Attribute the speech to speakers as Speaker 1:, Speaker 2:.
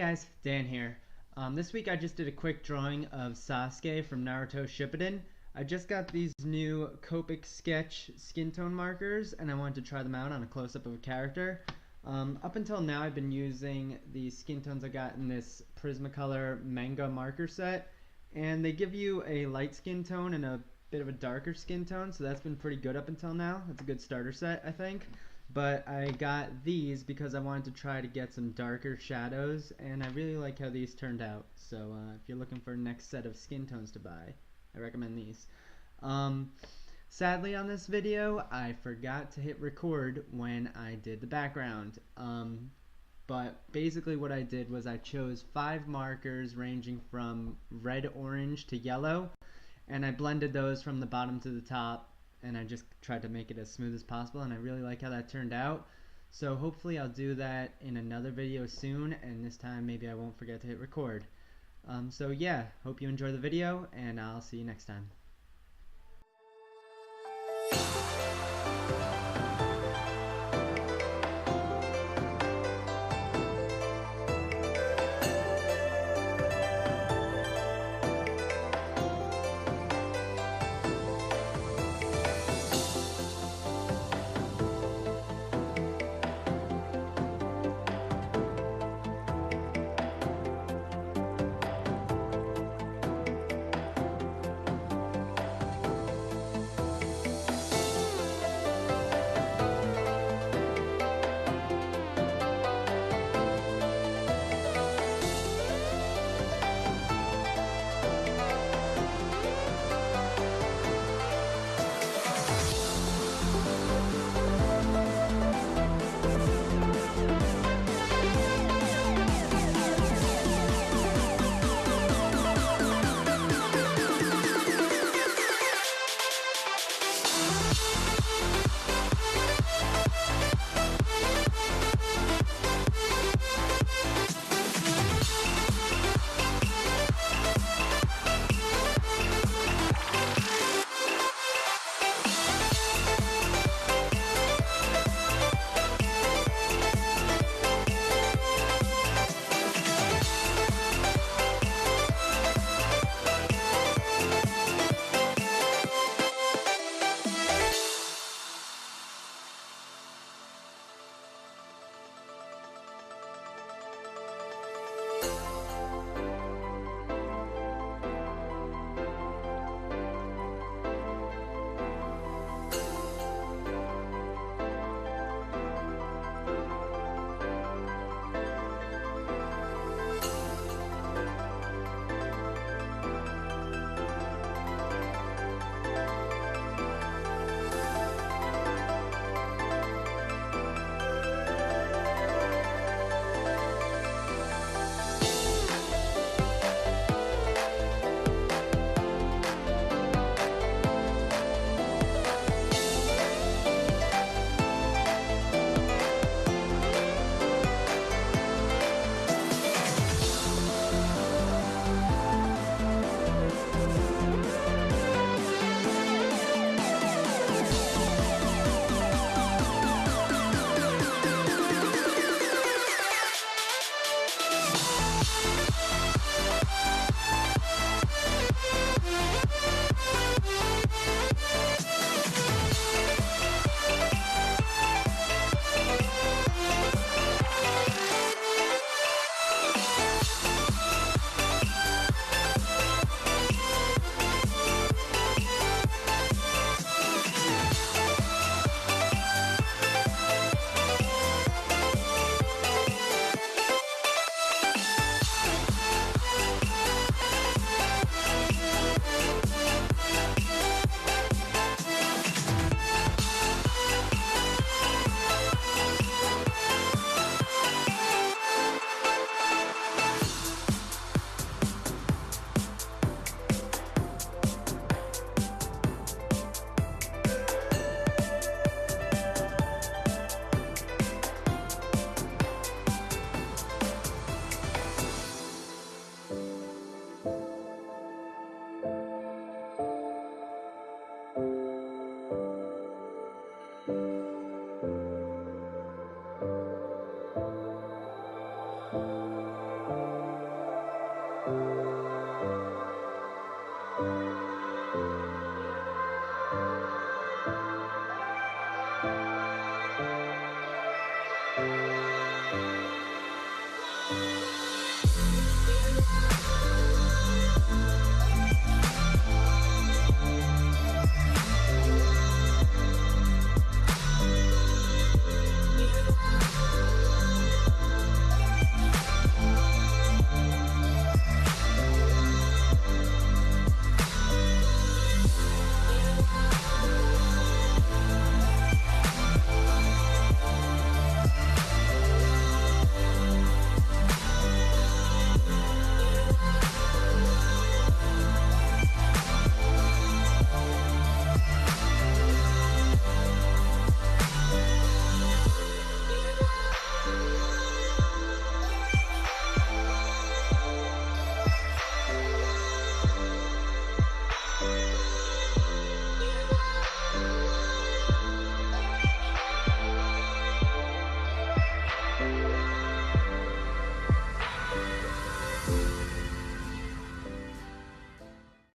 Speaker 1: guys, Dan here. This week I just did a quick drawing of Sasuke from Naruto Shippuden. I just got these new Copic Sketch skin tone markers and I wanted to try them out on a close-up of a character. Up until now I've been using the skin tones I got in this Prismacolor manga marker set, and they give you a light skin tone and a bit of a darker skin tone, so that's been pretty good up until now. That's a good starter set, I think. But I got these because I wanted to try to get some darker shadows, and I really like how these turned out. So if you're looking for a next set of skin tones to buy, I recommend these. Sadly on this video, I forgot to hit record when I did the background. But basically what I did was I chose 5 markers ranging from red, orange to yellow, and I blended those from the bottom to the top, and I just tried to make it as smooth as possible, and I really like how that turned out. So hopefully I'll do that in another video soon, and this time maybe I won't forget to hit record. So yeah, hope you enjoy the video, and I'll see you next time.